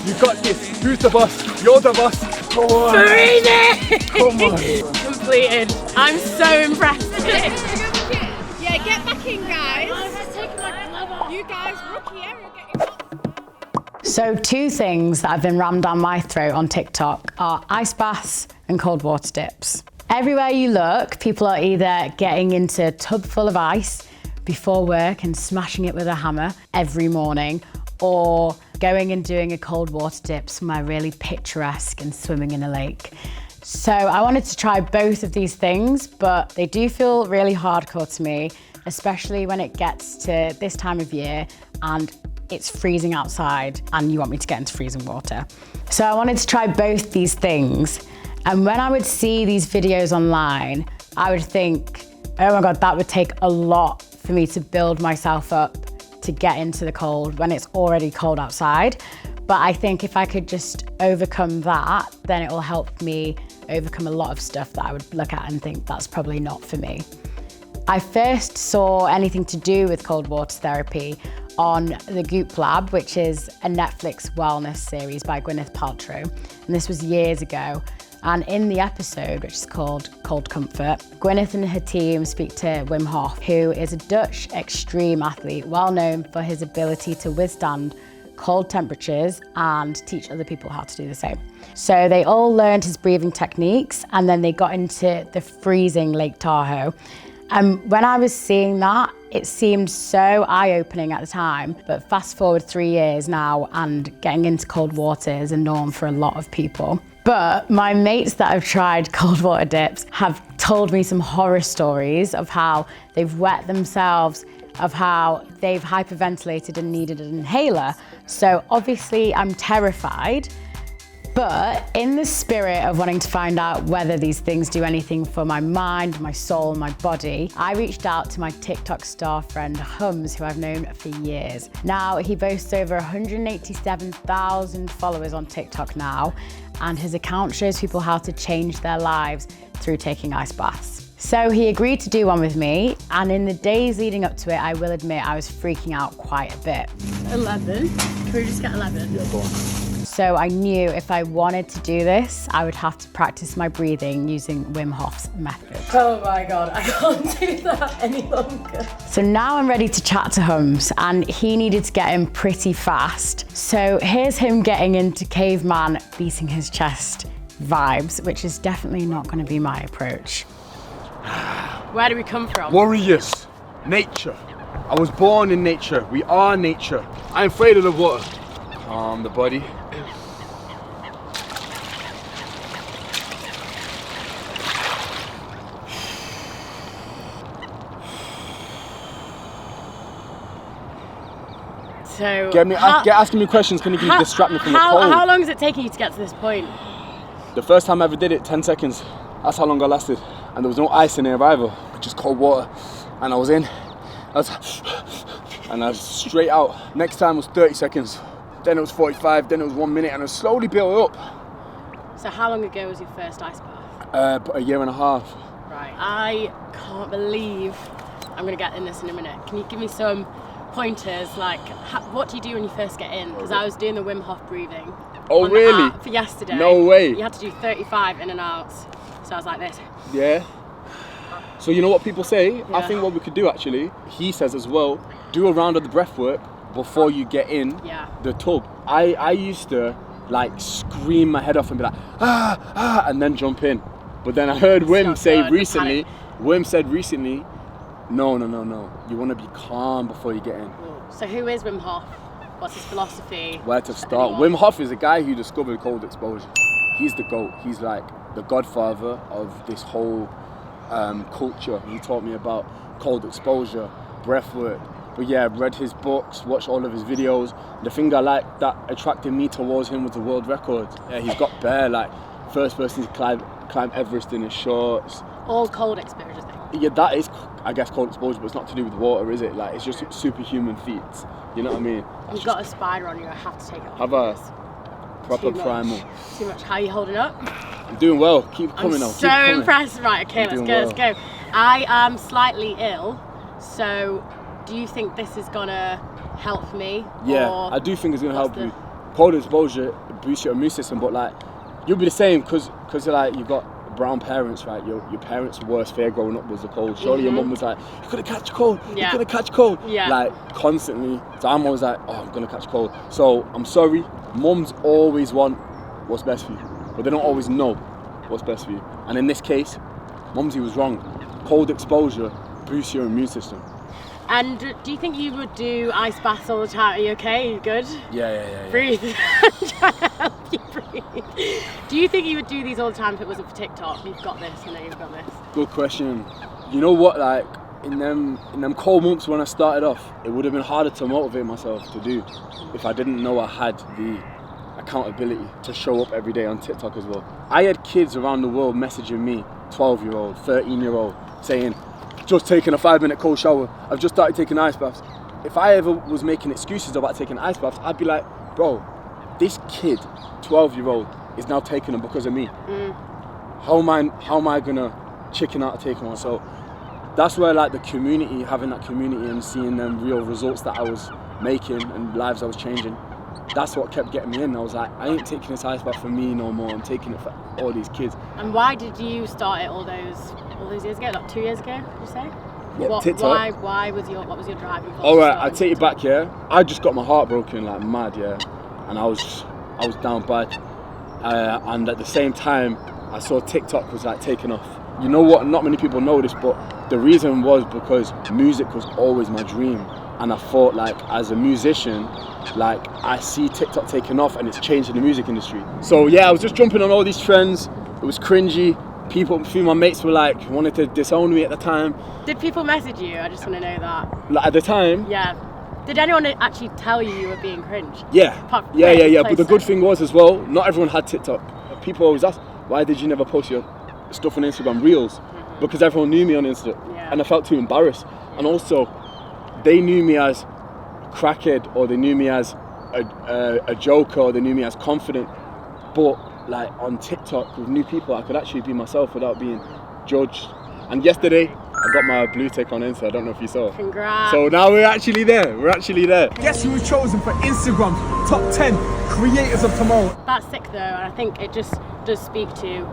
You got this. Who's the boss? You're the boss. Come on. Freezing! Come on. Completed. I'm so impressed. Yeah, get back in, guys. You guys, rookie area, get your box. So 2 things that have been rammed down my throat on TikTok are ice baths and cold water dips. Everywhere you look, people are either getting into a tub full of ice before work and smashing it with a hammer every morning, or going and doing a cold water dip somewhere really picturesque and swimming in a lake. So I wanted to try both of these things, but they do feel really hardcore to me, especially when it gets to this time of year and it's freezing outside and you want me to get into freezing water. So I wanted to try both these things. And when I would see these videos online, I would think, oh my God, that would take a lot for me to build myself up to get into the cold when it's already cold outside. But I think if I could just overcome that, then it will help me overcome a lot of stuff that I would look at and think that's probably not for me. I first saw anything to do with cold water therapy on The Goop Lab, which is a Netflix wellness series by Gwyneth Paltrow. And this was years ago. And in the episode, which is called Cold Comfort, Gwyneth and her team speak to Wim Hof, who is a Dutch extreme athlete, well known for his ability to withstand cold temperatures and teach other people how to do the same. So they all learned his breathing techniques, and then they got into the freezing Lake Tahoe. And when I was seeing that, it seemed so eye-opening at the time, but fast forward 3 years now and getting into cold water is a norm for a lot of people. But my mates that have tried cold water dips have told me some horror stories of how they've wet themselves, of how they've hyperventilated and needed an inhaler. So obviously I'm terrified, but in the spirit of wanting to find out whether these things do anything for my mind, my soul, my body, I reached out to my TikTok star friend Hums, who I've known for years. Now, he boasts over 187,000 followers on TikTok now, and his account shows people how to change their lives through taking ice baths. So he agreed to do one with me, and in the days leading up to it, I will admit I was freaking out quite a bit. 11. Can we just get 11? Yeah, go on. So I knew if I wanted to do this, I would have to practice my breathing using Wim Hof's method. Oh my God, I can't do that any longer. So now I'm ready to chat to Hums, and he needed to get in pretty fast. So here's him getting into caveman beating his chest vibes, which is definitely not going to be my approach. Where do we come from? Warriors. Nature. I was born in nature. We are nature. I'm afraid of the water. Calm the body. So Get asking me questions. Can you distract me from the cold? How long is it taking you to get to this point? The first time I ever did it, 10 seconds. That's how long I lasted. And there was no ice in there either, just cold water. And I was in, and I was straight out. Next time was 30 seconds. Then it was 45, then it was 1 minute, and I slowly built up. So how long ago was your first ice bath? A year and a half. Right. I can't believe I'm gonna get in this in a minute. Can you give me some pointers, like what do you do when you first get in? Because I was doing the Wim Hof breathing. Oh, on really? The app for yesterday. No way. You had to do 35 in and out. So I was like this. Yeah. So you know what people say? Yeah. I think what we could do actually, he says as well, do a round of the breath work before you get in the tub. I used to like scream my head off and be like, and then jump in. But then I heard Wim say recently, no. You want to be calm before you get in. So who is Wim Hof? What's his philosophy? Where to start? Wim Hof is a guy who discovered cold exposure. He's the GOAT. He's like the godfather of this whole culture. He taught me about cold exposure, breath work. But yeah, I've read his books, watched all of his videos. The thing I like that attracted me towards him was the world record. Yeah, he's got bare, like, first person to climb Everest in his shorts. All cold exposure thing. Yeah, that is, I guess, cold exposure, but it's not to do with water, is it? Like, it's just superhuman feats. You know what I mean? You've got a spider on you, I have to take it off. Have a proper primal. Too much. How are you holding up? I'm doing well. Keep coming on. I'm so impressed. Right, okay, let's go. I am slightly ill, so do you think this is gonna help me? Yeah, I do think it's gonna help you. cold exposure boosts your immune system, but like you'll be the same because like you got brown parents, right? Your parents' worst fear growing up was the cold. Surely your mum was like, you're gonna catch cold, you're gonna catch cold. Yeah. Like constantly. So I'm always like, oh, I'm gonna catch cold. So I'm sorry, mums always want what's best for you, but they don't always know what's best for you. And in this case, Mumsy was wrong. Cold exposure boosts your immune system. And do you think you would do ice baths all the time? Are you okay? Are you good? Yeah. Breathe. I'm trying to help you breathe. Do you think you would do these all the time if it wasn't for TikTok? You've got this, I know you've got this. Good question. You know what, like in them cold months when I started off, it would have been harder to motivate myself to do if I didn't know I had the accountability to show up every day on TikTok as well. I had kids around the world messaging me, 12-year-old, 13-year-old, saying, just taking a 5-minute cold shower, I've just started taking ice baths. If I ever was making excuses about taking ice baths, I'd be like, bro, this kid, 12-year-old, is now taking them because of me. How am I gonna chicken out to take one? So that's where like the community, having that community and seeing them real results that I was making and lives I was changing, that's what kept getting me in. I was like, I ain't taking this ice bath for me no more, I'm taking it for all these kids. And why did you start it all those years ago? Like 2 years ago, did you say? What, TikTok? What was your driving force? Alright, I'll take you back, yeah. I just got my heart broken like mad, yeah. And I was down bad. And at the same time, I saw TikTok was like taking off. You know what, not many people know this, but the reason was because music was always my dream. And I thought like as a musician, like I see TikTok taking off and it's changing the music industry. So yeah, I was just jumping on all these trends. It was cringy. People, a few of my mates were like, wanted to disown me at the time. Did people message you? I just want to know that. Like at the time? Yeah. Did anyone actually tell you were being cringe? Yeah. But the good thing was as well, not everyone had TikTok. People always ask, why did you never post your stuff on Instagram Reels? Because everyone knew me on Insta. Yeah. And I felt too embarrassed. And also, they knew me as crackhead, or they knew me as a joker, or they knew me as confident. But like on TikTok with new people, I could actually be myself without being judged. And yesterday, I got my blue tick on Insta. I don't know if you saw. Congrats. So now we're actually there. Guess who was chosen for Instagram's top 10 creators of tomorrow? That's sick though, and I think it just does speak to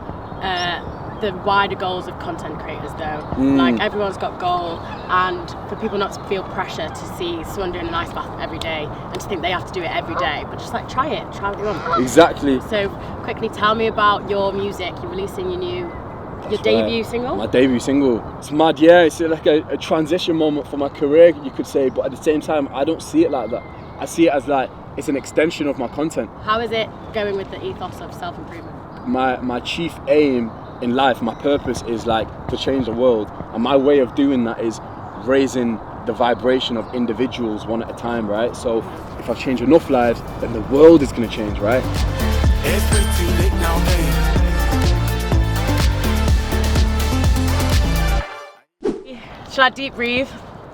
the wider goals of content creators though. Like everyone's got goal, and for people not to feel pressure to see someone doing an ice bath every day and to think they have to do it every day, but just like try what you want. Exactly. So quickly tell me about your music. You're releasing your debut single? My debut single. It's mad, yeah. It's like a transition moment for my career, you could say, but at the same time, I don't see it like that. I see it as like, it's an extension of my content. How is it going with the ethos of self-improvement? My chief aim in life, my purpose is like to change the world. And my way of doing that is raising the vibration of individuals one at a time, right? So if I change enough lives, then the world is gonna change, right? It's way too late now, babe. Shall I deep breathe?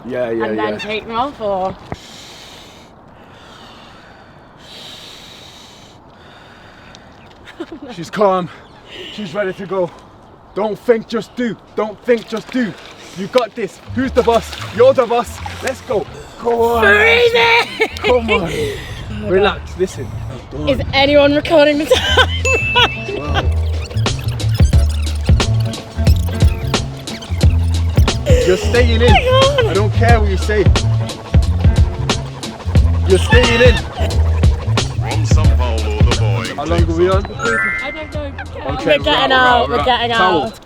Yeah. And then take them off, or? She's calm. She's ready to go. Don't think, just do. Don't think, just do. You got this. Who's the boss? You're the boss. Let's go. Go on. Breathe. Come on. Relax. Listen. Is anyone recording the time? Wow. You're staying in. I don't care what you say. You're staying in. From São Paulo, the boy. How long are we on? I don't know. Okay, We're getting out. We're getting out.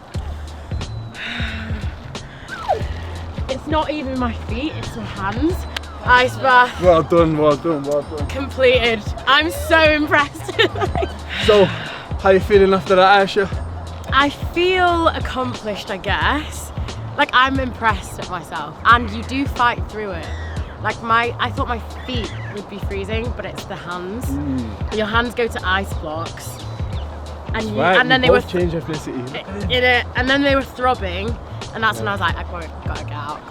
It's not even my feet, it's my hands. Ice bath. Well done. Completed. I'm so impressed. So, how you feeling after that, Aisha? I feel accomplished, I guess. Like, I'm impressed at myself. And you do fight through it. Like I thought my feet would be freezing, but it's the hands. Your hands go to ice blocks. And then they were change ethnicity. In it, and then they were throbbing, and that's when I was like, I gotta get out.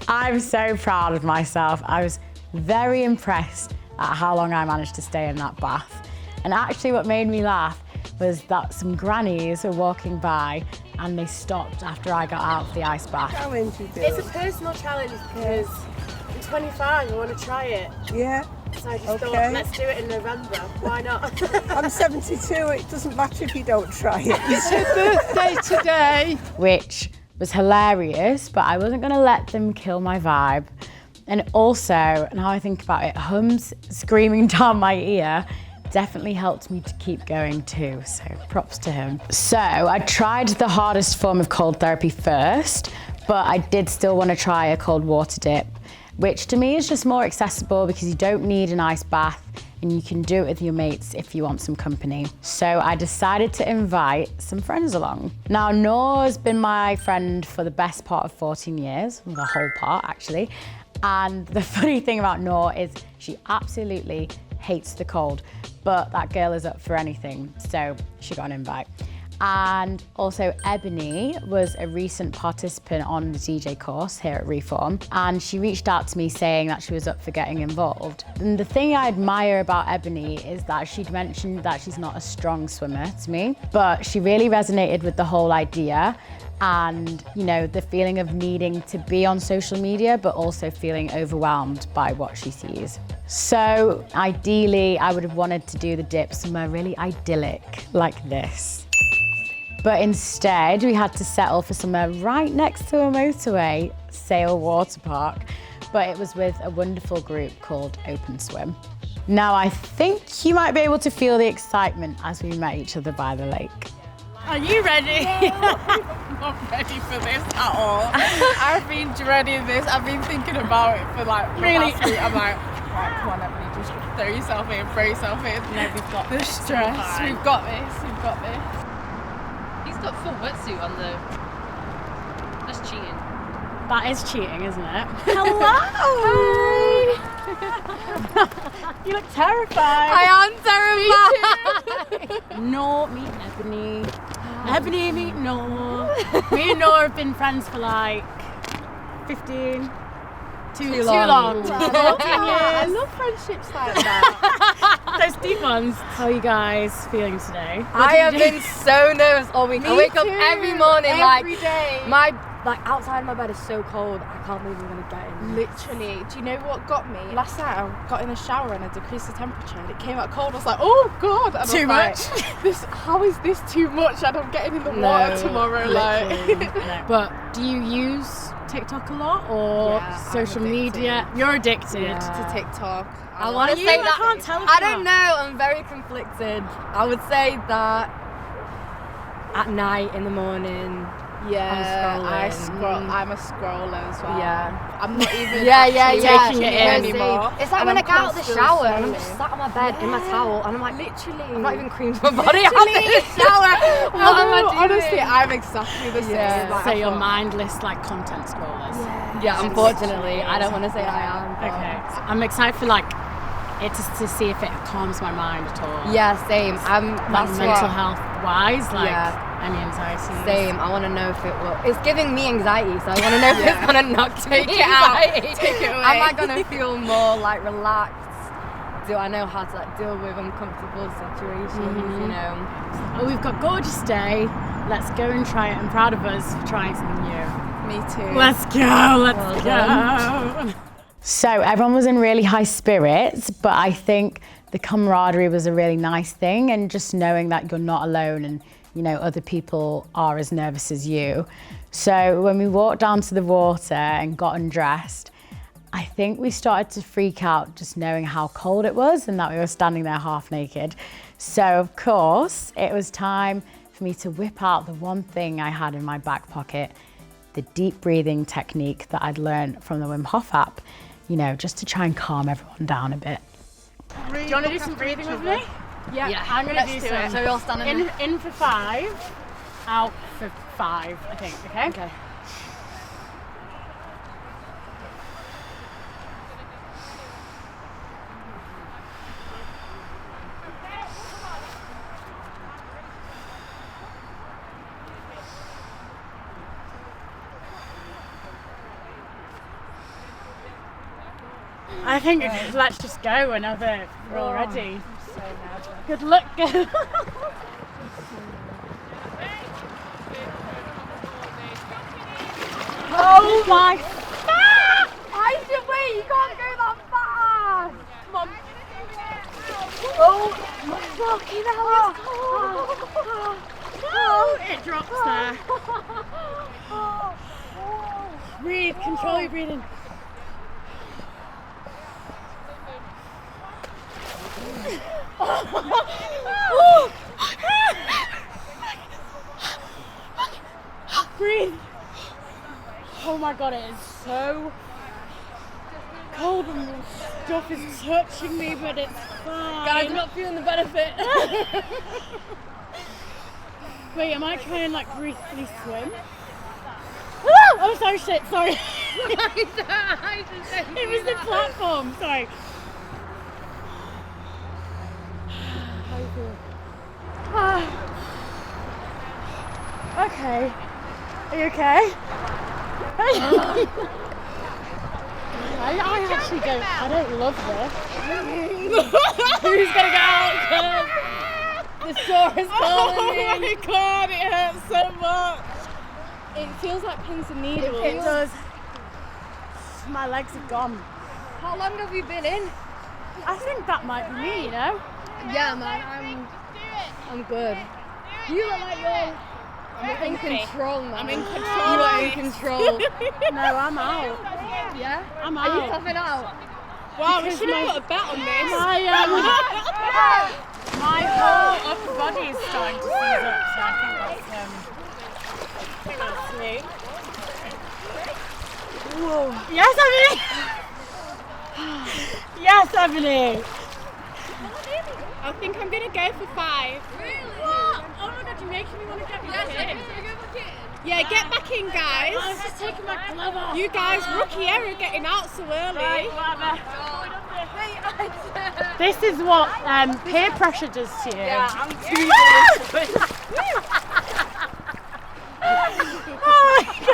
I'm so proud of myself. I was very impressed at how long I managed to stay in that bath. And actually what made me laugh was that some grannies were walking by and they stopped after I got out of the ice bath. Challenge you do. It's a personal challenge because I'm 25, I want to try it. Yeah. So I just thought, Okay. let's do it in November. Why not? I'm 72, it doesn't matter if you don't try it. It's her birthday today. which was hilarious, but I wasn't gonna let them kill my vibe. And also, now I think about it, Hums screaming down my ear definitely helped me to keep going too, so props to him. So I tried the hardest form of cold therapy first, but I did still want to try a cold water dip, which to me is just more accessible because you don't need an ice bath and you can do it with your mates if you want some company. So I decided to invite some friends along. Now, Noor's been my friend for the best part of 14 years, the whole part actually. And the funny thing about Noor is she absolutely hates the cold, but that girl is up for anything, so she got an invite. And also Ebony was a recent participant on the DJ course here at Reform, and she reached out to me saying that she was up for getting involved. And the thing I admire about Ebony is that she'd mentioned that she's not a strong swimmer to me, but she really resonated with the whole idea and, you know, the feeling of needing to be on social media, but also feeling overwhelmed by what she sees. So ideally, I would have wanted to do the dip somewhere really idyllic like this. But instead, we had to settle for somewhere right next to a motorway, Sale Water Park, but it was with a wonderful group called Open Swim. Now, I think you might be able to feel the excitement as we met each other by the lake. Are you ready? I'm not ready for this at all. I've been dreading this. I've been thinking about it for like Really? last week. I'm like, right, come on, Emily, just throw yourself in, throw yourself in. No, we've got The stress. We've got this. We've got this. He's got full wetsuit on the. That's cheating. That is cheating, isn't it? Hello! You look terrified. I am terrified. Noor, meet Ebony. Ebony, meet Noor. Me and Noor have been friends for like 15. Too long. 14 I years. love friendships like that. Those deep ones. How are you guys feeling today? I have been so nervous all week. I wake up every morning every day. like outside my bed is so cold. I can't believe I'm gonna get in. Literally, do you know what got me? Last night I got in the shower and I decreased the temperature and it came out cold. I was like, oh god! And I was Too like, much? How is this too much? And I'm getting in the water tomorrow. Like, But do you use TikTok a lot or Yeah, I'm social addicted. media? You're addicted. to TikTok. I want to you? say I that. can't tell if I you're don't not. know. I'm very conflicted. I would say that at night, in the morning. Yeah, I I'm scrolling. scroll. I'm a scroller as well. Yeah. I'm not even Yeah. taking it in anymore. It's like And when I I'm get out of the constantly shower and I'm scrolling. just sat on my bed in my towel and I'm like, Literally. I've not even creamed my body after the shower. What am I doing? Honestly, I'm exactly the same. Yeah. Like, So I you're thought- mindless like content scrollers. Yeah, unfortunately, I don't want to say I am. but- Okay. I'm excited for like it to see if it calms my mind at all. Yeah, same. Like That's mental what. health wise, like Yeah. any anxiety. Same. I want to know if it will. It's giving me anxiety, so I want to know if Yeah. it's gonna knock Take me it out. out. Take it away. Am I gonna feel more like relaxed? Do I know how to like deal with uncomfortable situations? You know. Oh, we've got gorgeous day. Let's go and try it. I'm proud of us for trying something new. Me too. Let's go. Let's go. So everyone was in really high spirits, but I think the camaraderie was a really nice thing, and just knowing that you're not alone and, you know, other people are as nervous as you. So when we walked down to the water and got undressed, I think we started to freak out just knowing how cold it was and that we were standing there half naked. So of course, it was time for me to whip out the one thing I had in my back pocket, the deep breathing technique that I'd learned from the Wim Hof app, you know, just to try and calm everyone down a bit. Do you want to do some breathing with me? Yeah. I'm going to do do some. it. So you're standing. In for 5, out for 5, I think, okay? Okay. I think let's just go whenever we're all ready. Good luck, girl. Oh my! Aisha, wait, you can't go that fast! Come on. Oh, fucking hell, it drops there. Breathe, control your breathing. Breathe. Oh my god, it is so cold and the stuff is touching me, but it's fine. Guys, I'm not feeling the benefit. Wait, am I trying like briefly swim? Oh, sorry, shit, sorry. It was the platform, sorry. How you feel? Okay. Are you okay? I actually don't. I don't love this. Who's gonna go out? The store is calling Oh me. my god, it hurts so much. It feels like pins and needles. It does. My legs are gone. How long have you been in? I think that might be me, you know? Yeah, man, I'm good. You look like you're in control, man. I'm in control. You are in control. No, I'm out. Yeah? I'm Are you out. tough it out? Wow, we should have put a bet on this. My whole upper body is starting to seize up, so I think that's sweet. Whoa. Yes, Emily! Yes, Emily! I think I'm gonna go for 5. Really? What? Oh my god, you're making me want to get back in. Yeah, get back in, guys. I was just taking my glove off. You guys, rookie error, getting out so early. Right, whatever. This is what peer pressure does to you. Yeah, I'm too Oh my god!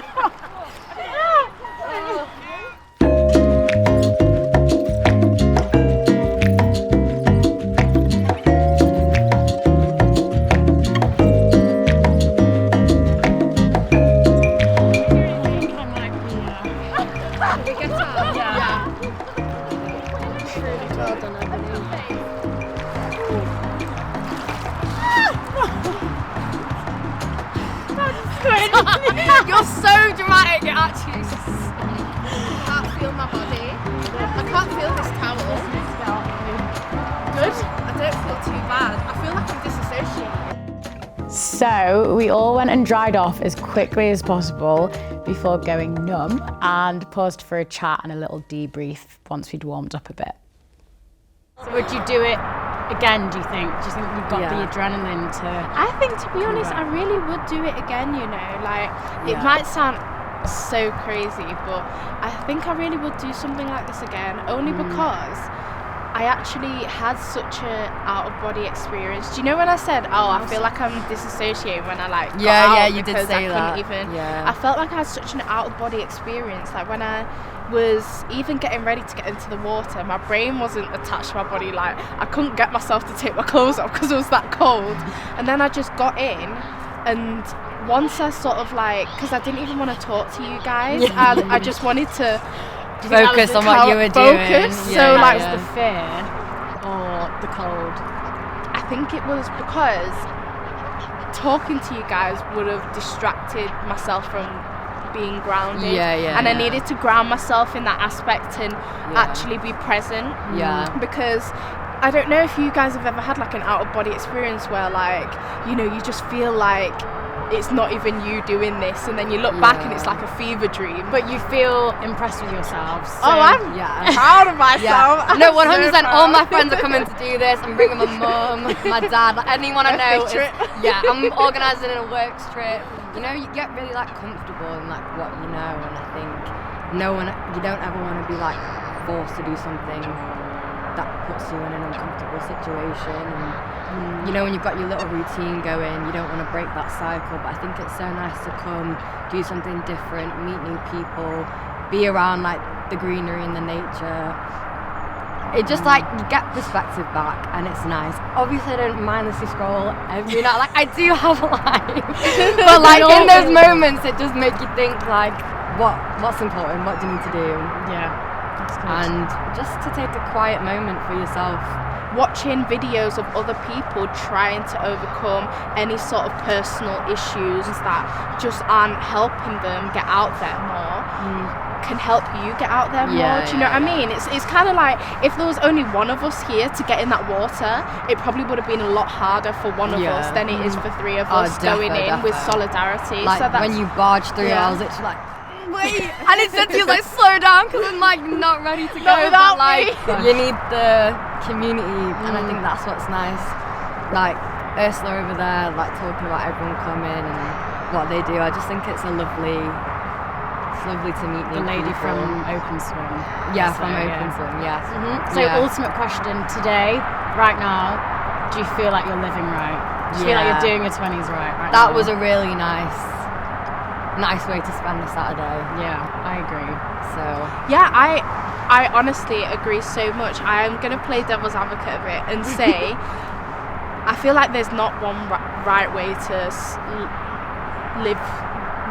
You're so dramatic, it actually just... I can't feel my body. I can't feel this towel. Good. I don't feel too bad. I feel like I'm disassociating. So we all went and dried off as quickly as possible before going numb and paused for a chat and a little debrief once we'd warmed up a bit. So would you do it again, do you think? Do you think you've got the adrenaline to... I think, to be honest, I really would do it again, you know. Like, it might sound so crazy, but I think I really would do something like this again, only because I actually had such a out-of-body experience. Do you know when I said, I feel like I'm disassociating when I like got out you did because say I that. couldn't even... Yeah. I felt like I had such an out-of-body experience. Like, when I was even getting ready to get into the water, my brain wasn't attached to my body. Like, I couldn't get myself to take my clothes off because it was that cold. And then I just got in, and once I sort of like, because I didn't even want to talk to you guys, I just wanted to Focus on what you were doing. So like, was the fear or the cold? I think it was because talking to you guys would have distracted myself from being grounded, and I needed to ground myself in that aspect and actually be present, because I don't know if you guys have ever had like an out-of-body experience where, like, you know, you just feel like it's not even you doing this, and then you look back and it's like a fever dream. But you feel impressed with yourselves. So. Oh, I'm proud of myself. Yeah. No, 100%. All my friends are coming to do this. I'm bringing my mum, my dad, like anyone I know. I'm organising a works trip. You know, you get really like comfortable in like what you know, and I think you don't ever want to be like forced to do something that puts you in an uncomfortable situation. And you know, when you've got your little routine going, you don't want to break that cycle. But I think it's so nice to come, do something different, meet new people, be around like the greenery and the nature. It just like, you get perspective back, and it's nice. Obviously I don't mindlessly scroll every night, like I do have a life, but like in those moments it does make you think like, what's important, what do you need to do? Yeah, that's good. And just to take a quiet moment for yourself watching videos of other people trying to overcome any sort of personal issues that just aren't helping them get out there more can help you get out there more. Do you know what I mean? It's kind of like if there was only one of us here to get in that water, it probably would have been a lot harder for one of us than it is for three of us going in with solidarity. Like so that's, when you barged through, I was literally like, wait, and it said to you like slow down because I'm like not ready to go. But like you need the community, and I think that's what's nice. Like Ursula over there, like talking about everyone coming and what they do. I just think it's lovely to meet the lady from Open Swim. Yeah, from Open Swim. Yes. So ultimate question today, right now, do you feel like you're living right? Do you feel like you're doing your 20s right now? That was a really nice way to spend the Saturday. Yeah, I agree. So yeah, I honestly agree so much. I am going to play devil's advocate of it and say I feel like there's not one right way to live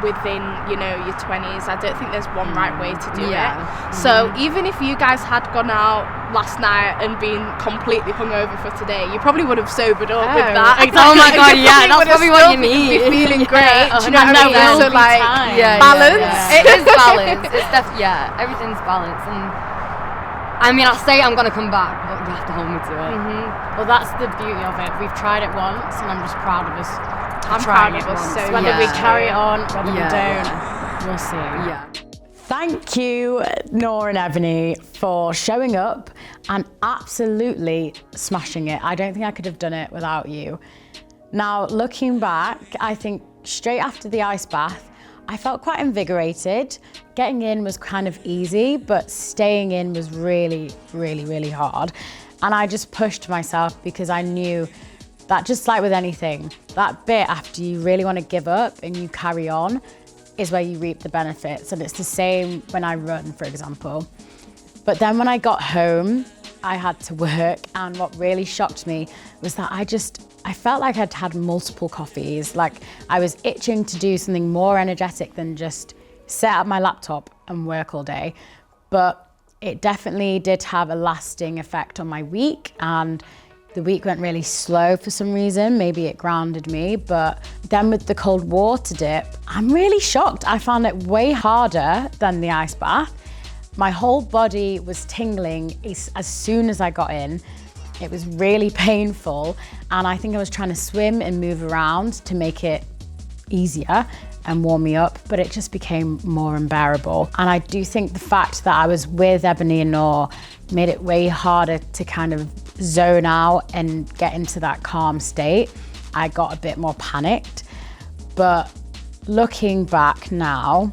within, you know, your 20s. I don't think there's one right way to do it. So even if you guys had gone out last night and been completely hungover for today, you probably would have sobered up with that. Exactly. Oh my god, yeah, that's probably what you need. Be feeling great. Do you know what I mean? So like balance. It is balance. It's everything's balance. And I mean, I say I'm gonna come back, but you have to hold me to it. Well, that's the beauty of it. We've tried it once, and I'm just proud of us. I'm proud of us. So whether we carry it on, whether we don't, we'll see. Yeah. Thank you, Nora and Ebony, for showing up and absolutely smashing it. I don't think I could have done it without you. Now, looking back, I think straight after the ice bath, I felt quite invigorated. Getting in was kind of easy, but staying in was really, really, really hard. And I just pushed myself because I knew that, just like with anything, that bit after you really want to give up and you carry on is where you reap the benefits. And it's the same when I run, for example. But then when I got home, I had to work, and what really shocked me was that I felt like I'd had multiple coffees. Like I was itching to do something more energetic than just sit at my laptop and work all day. But it definitely did have a lasting effect on my week, and the week went really slow for some reason. Maybe it grounded me, but then with the cold water dip, I'm really shocked. I found it way harder than the ice bath. My whole body was tingling as soon as I got in. It was really painful, and I think I was trying to swim and move around to make it easier and warm me up, but it just became more unbearable. And I do think the fact that I was with Ebony and Nor made it way harder to kind of zone out and get into that calm state. I got a bit more panicked, but looking back now,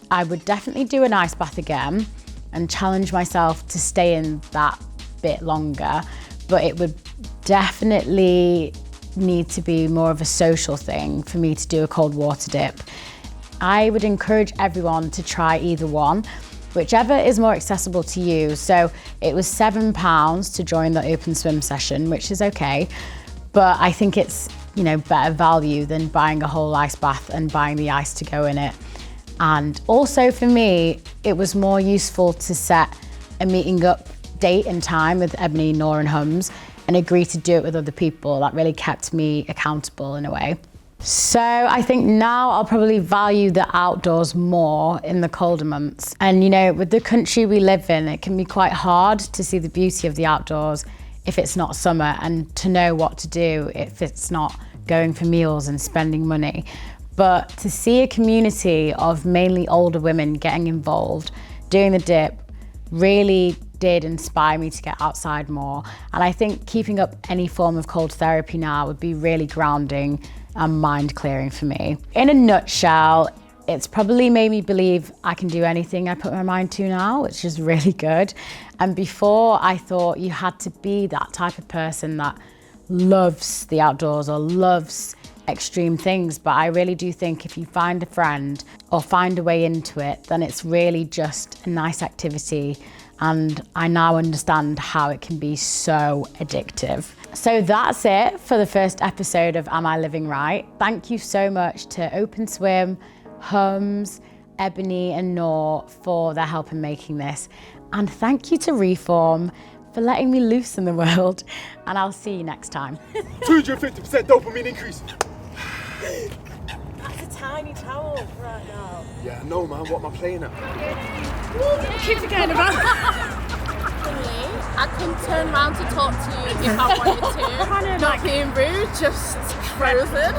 I would definitely do an ice bath again and challenge myself to stay in that bit longer, but it would definitely need to be more of a social thing for me to do a cold water dip. I would encourage everyone to try either one, whichever is more accessible to you. So it was £7 to join the open swim session, which is okay, but I think it's, you know, better value than buying a whole ice bath and buying the ice to go in it. And also for me, it was more useful to set a meeting up date and time with Ebony, Nor and Hums and agree to do it with other people. That really kept me accountable in a way. So I think now I'll probably value the outdoors more in the colder months. And you know, with the country we live in, it can be quite hard to see the beauty of the outdoors if it's not summer, and to know what to do if it's not going for meals and spending money. But to see a community of mainly older women getting involved, doing the dip, really did inspire me to get outside more. And I think keeping up any form of cold therapy now would be really grounding and mind clearing for me. In a nutshell, it's probably made me believe I can do anything I put my mind to now, which is really good. And before, I thought you had to be that type of person that loves the outdoors or loves extreme things, but I really do think if you find a friend or find a way into it, then it's really just a nice activity. And I now understand how it can be so addictive. So that's it for the first episode of Am I Living Right? Thank you so much to Open Swim, Hums, Ebony and Nor for their help in making this. And thank you to Reform for letting me loose in the world, and I'll see you next time. 250% dopamine increase. That's a tiny towel right now. Yeah, I know, man. What am I playing at? Kids are going about. I can turn around to talk to you if I wanted to. Not being rude, just frozen.